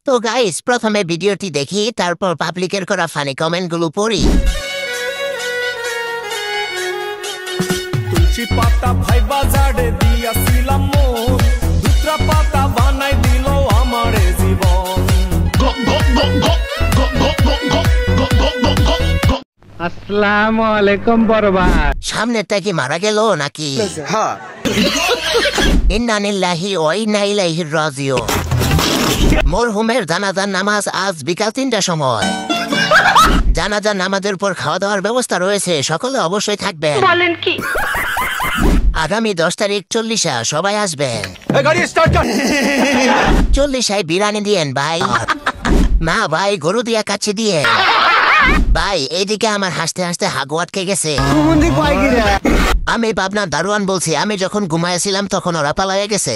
তো গাইস প্রথমে ভিডিওটি দেখি, তারপর পাবলিকের করা ফানি কমেন্টগুলো পড়ি। তুলসী পাতা ভাই বাজারে দিয়াছিলাম মোর, দুসরা পাতা বানাই দিল আমারে জীবন। আসসালামু আলাইকুম বরবাদ। সামনেরটা কি মারা গেল নাকি? ইন্না লিল্লাহি ওয়া ইন্না ইলাইহি রাজিউন। মরহুমের জানাজার নামাজ আজ বিকাল ৩টার সময়। জানাজার নামাজের পর খাওয়া দাওয়ার ব্যবস্থা রয়েছে, সকলে অবশ্যই থাকবেন। বলেন কি? আগামী 10 তারিখ 40 সবাই আসবেন। 40 বিরিয়ানি দিয়েন ভাই। না ভাই, গরু দিয়া কাচ্ছি দিয়ে ভাই। এইদিকে আমার হাসতে হাসতে হাগু আটকে গেছে। আমি পাবনার দারোয়ান বলছি, আমি যখন ঘুমাইছিলাম তখন ওরা পালাইয়া গেছে।